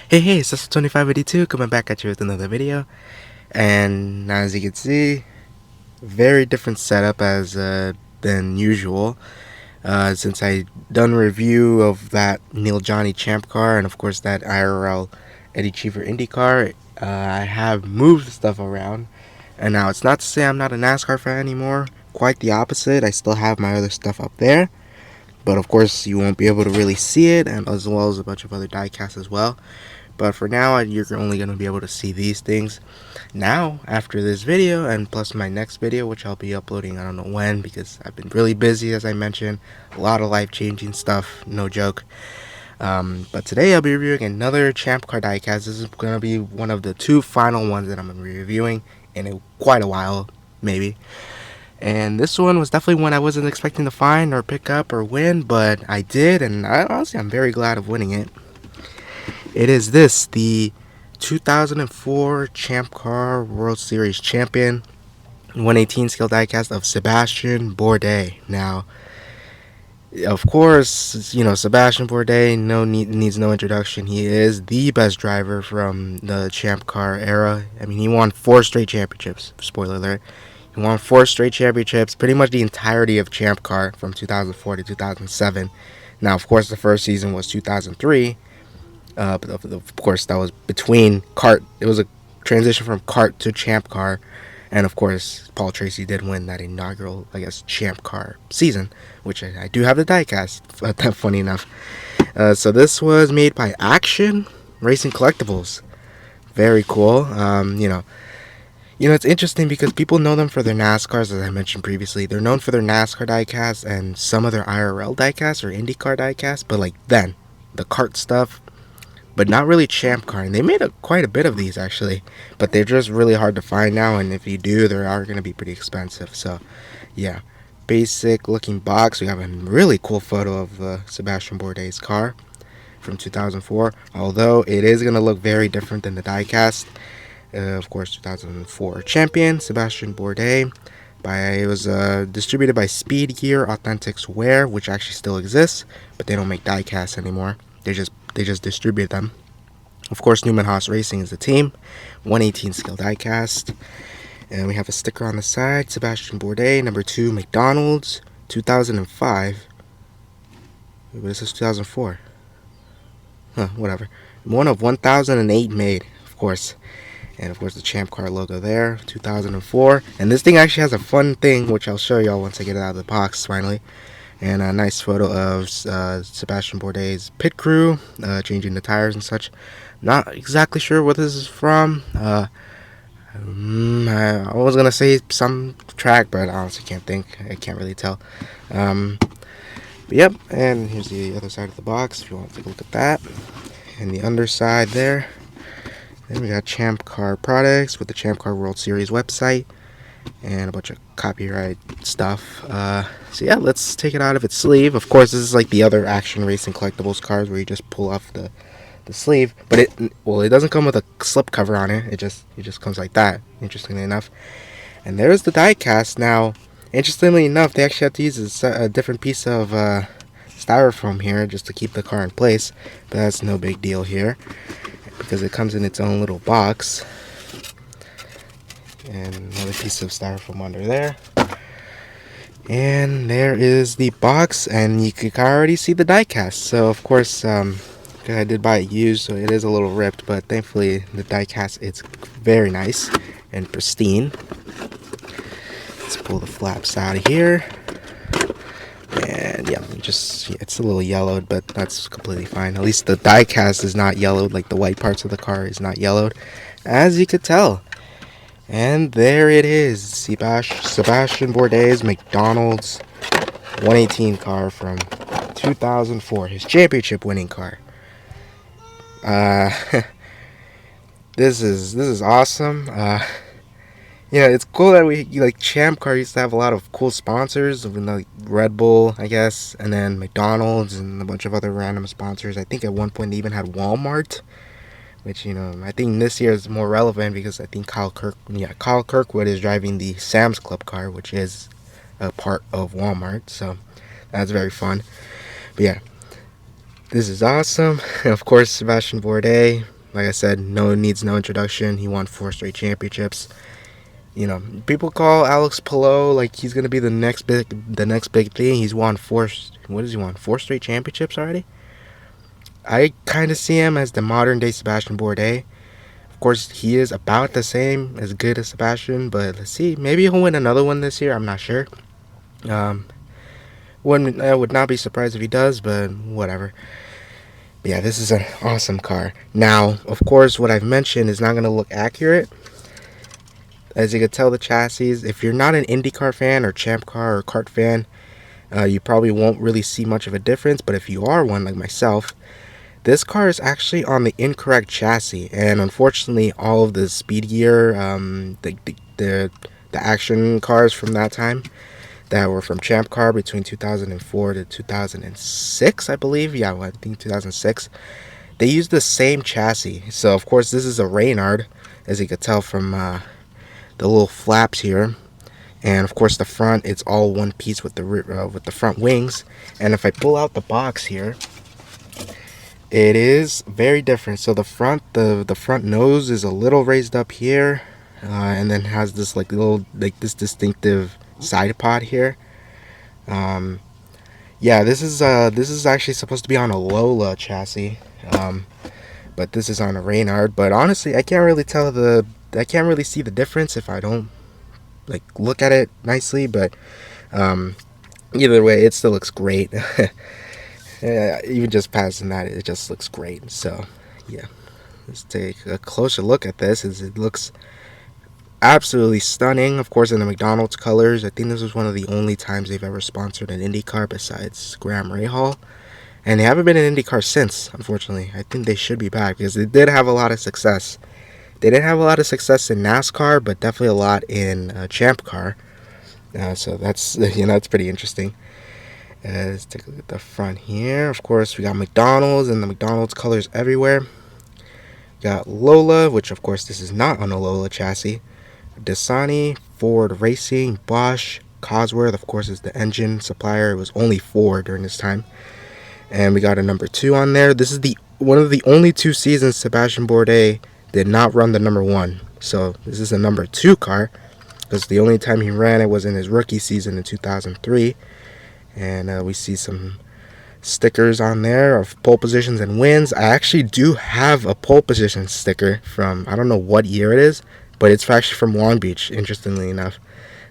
Hey, it's Sébastien 2582 coming back at you with another video. And as you can see, very different setup as than usual. Since I done a review of that Neil Johnny Champ car and of course that IRL Eddie Cheever Indy car, I have moved stuff around. And now it's not to say I'm not a NASCAR fan anymore. Quite the opposite. I still have my other stuff up there. But of course, you won't be able to really see it, and as well as a bunch of other diecasts as well. But for now, you're only going to be able to see these things. Now, after this video, and plus my next video, which I'll be uploading, I don't know when, because I've been really busy, as I mentioned. A lot of life-changing stuff, no joke. But today I'll be reviewing another Champ Car diecast. This is going to be one of the two final ones that I'm going to be reviewing in quite a while, maybe. And this one was definitely one I wasn't expecting to find or pick up or win, but I did, and honestly, I'm very glad of winning it. It is the 2004 Champ Car World Series champion, 118 scale diecast of Sébastien Bourdais. Now, of course, you know, Sébastien Bourdais needs no introduction. He is the best driver from the Champ Car era. I mean, he won 4 straight championships. Spoiler alert. He won 4 straight championships, pretty much the entirety of Champ Car from 2004 to 2007. Now, of course, the first season was 2003. But of course, that was between kart. It was a transition from kart to Champ Car. And of course, Paul Tracy did win that inaugural, I guess, Champ Car season, which I do have the diecast, funny enough. So this was made by Action Racing Collectibles. Very cool. It's interesting because people know them for their NASCARs, as I mentioned previously. They're known for their NASCAR diecast and some of their IRL diecasts or IndyCar diecasts, but like then, the kart stuff, but not really Champ Car. And they made quite a bit of these actually, but they're just really hard to find now, and if you do, they are going to be pretty expensive. So, yeah, basic looking box. We have a really cool photo of Sébastien Bourdais' car from 2004, although it is going to look very different than the diecast. Of course, 2004 champion Sébastien Bourdais. It was distributed by Speed Gear Authentics Wear, which actually still exists, but they don't make diecasts anymore. They just distribute them. Of course, Newman Haas Racing is the team. 118 scale diecast, and we have a sticker on the side. Sébastien Bourdais, number 2, McDonald's, 2005. But this is 2004. Whatever. One of 1,008 made, of course. And of course the Champ Car logo there, 2004. And this thing actually has a fun thing, which I'll show y'all once I get it out of the box finally. And a nice photo of Sébastien Bourdais' pit crew, changing the tires and such. Not exactly sure what this is from. I was going to say some track, but I honestly can't think. I can't really tell. But yep, and here's the other side of the box if you want to take a look at that. And the underside there. Then we got Champ Car products with the Champ Car World Series website and a bunch of copyright stuff. So yeah, let's take it out of its sleeve. Of course, this is like the other Action Racing Collectibles cars where you just pull off the sleeve, but it doesn't come with a slip cover on it. It just comes like that, interestingly enough. And there's the diecast. Now, interestingly enough, they actually have to use a different piece of styrofoam here just to keep the car in place, but that's no big deal here, because it comes in its own little box. And another piece of styrofoam under there. And there is the box, and you can already see the diecast. So of course, I did buy it used, so it is a little ripped, but thankfully the diecast, it's very nice and pristine. Let's pull the flaps out of here. And yeah, it's a little yellowed, but that's completely fine. At least the diecast is not yellowed, like the white parts of the car is not yellowed, as you could tell. And there it is, Sébastien Bourdais' McDonald's 118 car from 2004, his championship winning car. This is awesome. It's cool that like Champ Car used to have a lot of cool sponsors, like Red Bull, I guess, and then McDonald's and a bunch of other random sponsors. I think at one point they even had Walmart, which, I think this year is more relevant because I think Kyle Kirkwood is driving the Sam's Club car, which is a part of Walmart, so that's very fun. But yeah, this is awesome. And of course, Sébastien Bourdais, Like I said, needs no introduction. He won 4 straight championships. You know, people call Alex Palou like he's gonna be the next big thing. He's won 4. What does he won? 4 straight championships already. I kind of see him as the modern day Sébastien Bourdais. Of course, he is about the same as good as Sébastien, but let's see. Maybe he'll win another one this year. I'm not sure. I would not be surprised if he does, but whatever. But yeah, this is an awesome car. Now, of course, what I've mentioned is not going to look accurate. As you can tell, the chassis, if you're not an IndyCar fan or Champ Car or kart fan, you probably won't really see much of a difference. But if you are one like myself, this car is actually on the incorrect chassis. And unfortunately, all of the speed gear, the action cars from that time, that were from Champ Car between 2004 to 2006, I believe. Yeah, I think 2006. They used the same chassis. So, of course, this is a Reynard, as you could tell from the little flaps here. And, of course, the front, it's all one piece with the front wings. And if I pull out the box here, it is very different. So the front nose is a little raised up here, and then has this this distinctive side pod here. Yeah, this is actually supposed to be on a Lola chassis, but this is on a Reynard. But honestly, I can't really see the difference if I don't look at it nicely. But either way, it still looks great. Even just passing that, it just looks great. So yeah, let's take a closer look at this. As it looks absolutely stunning. Of course, in the McDonald's colors. I think this was one of the only times they've ever sponsored an IndyCar besides Graham Rahal, and they haven't been in IndyCar since, unfortunately. I think they should be back because they did have a lot of success. They didn't have a lot of success in NASCAR, but definitely a lot in Champ Car. So that's that's pretty interesting. Let's take a look at the front here. Of course, we got McDonald's and the McDonald's colors everywhere. Got Lola, which of course this is not on a Lola chassis. Dasani, Ford Racing, Bosch, Cosworth, of course, is the engine supplier. It was only Ford during this time. And we got a number 2 on there. This is one of the only 2 seasons Sébastien Bourdais did not run the number 1. So this is a number 2 car, because the only time he ran it was in his rookie season in 2003. And we see some stickers on there of pole positions and wins. I actually do have a pole position sticker from, I don't know what year it is, but it's actually from Long Beach, interestingly enough.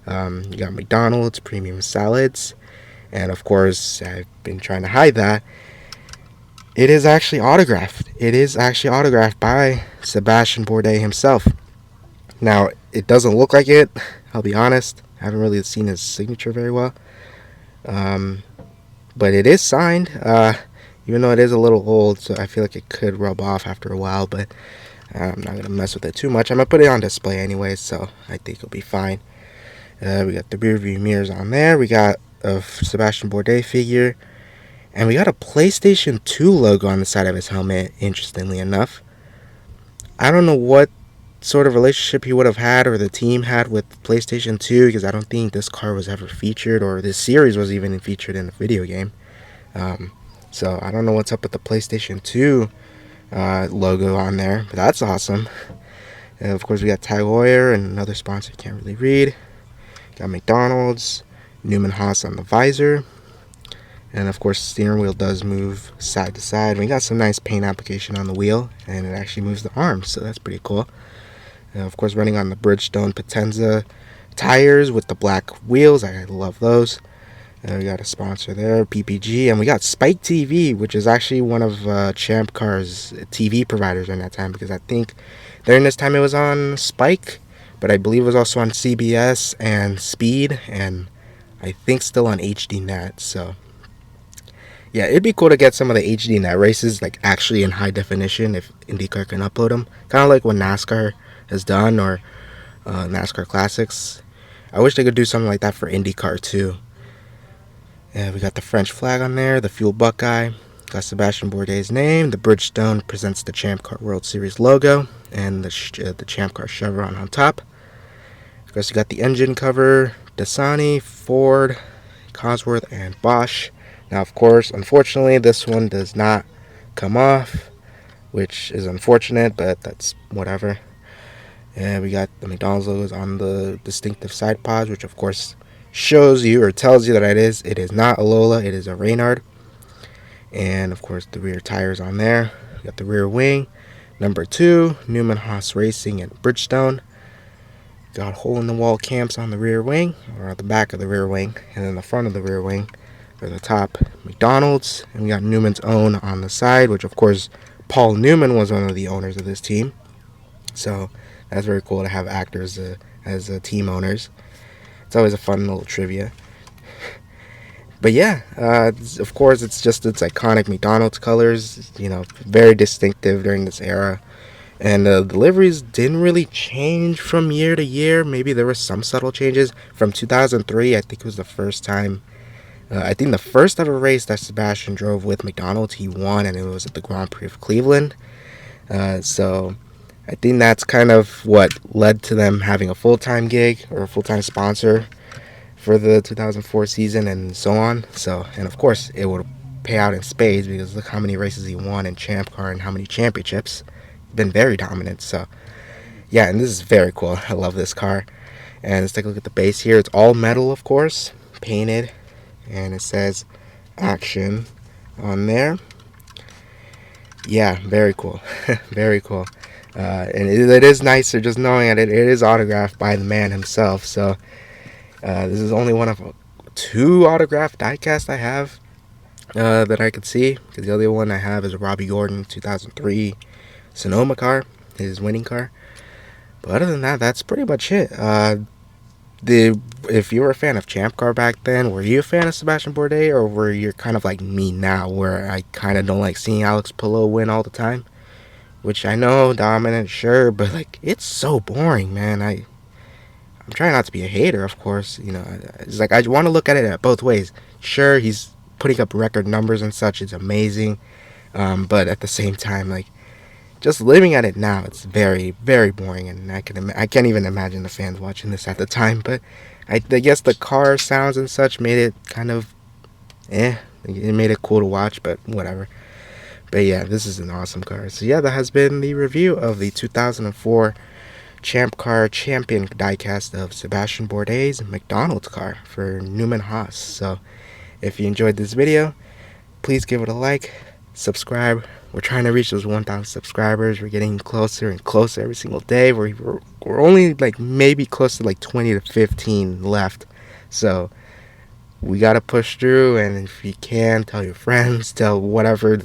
You got McDonald's, premium salads, and of course, I've been trying to hide that. It is actually autographed. It is actually autographed by Sébastien Bourdais himself. Now, it doesn't look like it, I'll be honest. I haven't really seen his signature very well. But it is signed, even though it is a little old, so I feel like it could rub off after a while, but I'm not going to mess with it too much. I'm going to put it on display anyway, so I think it'll be fine. We got the rear view mirrors on there. We got a Sébastien Bourdais figure. And we got a PlayStation 2 logo on the side of his helmet, interestingly enough. I don't know what sort of relationship he would have had or the team had with PlayStation 2, because I don't think this car was ever featured, or this series was even featured in a video game. So I don't know what's up with the PlayStation 2 logo on there, but that's awesome. And of course, we got Tag Heuer and another sponsor I can't really read. Got McDonald's, Newman Haas on the visor. And of course, the steering wheel does move side to side. We got some nice paint application on the wheel, and it actually moves the arms, so that's pretty cool. Of course, running on the Bridgestone Potenza tires with the black wheels. I love those. We got a sponsor there, PPG, and we got Spike TV, which is actually one of Champ Car's TV providers during that time, because I think during this time it was on Spike, but I believe it was also on CBS and Speed, and I think still on HDNet. So yeah, it'd be cool to get some of the HDNet races actually in high definition if IndyCar can upload them, kind of like what NASCAR has done, or NASCAR Classics. I wish they could do something like that for IndyCar too. And we got the French flag on there, the Fuel Buckeye, got Sébastien Bourdais' name, the Bridgestone presents the Champ Car World Series logo, and the Champ Car chevron on top. Of course, you got the engine cover, Dasani, Ford, Cosworth, and Bosch. Now, of course, unfortunately, this one does not come off. which is unfortunate, but that's whatever. And we got the McDonald's logos on the distinctive side pods, which of course shows you or tells you that it is not a Lola, it is a Reynard. And of course the rear tires on there. We got the rear wing, number 2, Newman Haas Racing in Bridgestone. Got hole-in-the-wall cams on the rear wing, or at the back of the rear wing, and then the front of the rear wing, or the top, McDonald's. And we got Newman's own on the side, which of course Paul Newman was one of the owners of this team. So that's very cool to have actors as team owners. It's always a fun little trivia. But yeah, of course it's just its iconic McDonald's colors, very distinctive during this era. And the deliveries didn't really change from year to year. Maybe there were some subtle changes. From 2003, I think it was the first time. I think the first ever race that Sébastien drove with McDonald's, he won, and it was at the Grand Prix of Cleveland. So I think that's kind of what led to them having a full-time gig or a full-time sponsor for the 2004 season and so on. So, and of course, it would pay out in spades because look how many races he won in Champ Car and how many championships. Been very dominant. So yeah, and this is very cool. I love this car. And let's take a look at the base here. It's all metal, of course, painted, and it says action on there. Yeah, very cool. Very cool. And it is nicer just knowing that it is autographed by the man himself. So this is only one of 2 autographed diecasts I have that I could see, because the other one I have is a Robbie Gordon 2003 Sonoma car, his winning car. But other than that, that's pretty much it. If you were a fan of Champ Car back then, were you a fan of Sébastien Bourdais, or were you kind of like me now, where I kind of don't like seeing Alex Palou win all the time? Which I know, dominant, sure, but like it's so boring, man. I'm trying not to be a hater, of course. It's like I want to look at it both ways. Sure, he's putting up record numbers and such. It's amazing, but at the same time, like, just living at it now, it's very, very boring, and I can't even imagine the fans watching this at the time. But I guess the car sounds and such made it kind of, it made it cool to watch, but whatever. But yeah, this is an awesome car. So yeah, that has been the review of the 2004 Champ Car Champion diecast of Sébastien Bourdais' McDonald's car for Newman Haas. So if you enjoyed this video, please give it a like, subscribe. We're trying to reach those 1,000 subscribers. We're getting closer and closer every single day. We're only like maybe close to like 20 to 15 left. So we got to push through. And if you can, tell your friends, tell whatever.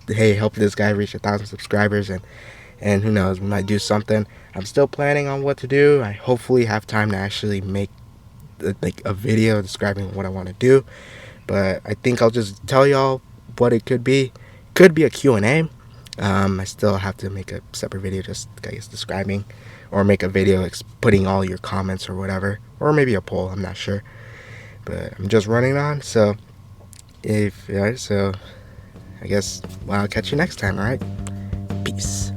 Hey, help this guy reach 1,000 subscribers. And who knows, we might do something. I'm still planning on what to do. I hopefully have time to actually make like a video describing what I want to do. But I think I'll just tell y'all what it could be. Could be a Q&A. I still have to make a separate video just, I guess, describing, or make a video putting all your comments or whatever, or maybe a poll, I'm not sure. But I'm just running on, so I guess, well, I'll catch you next time, alright? Peace.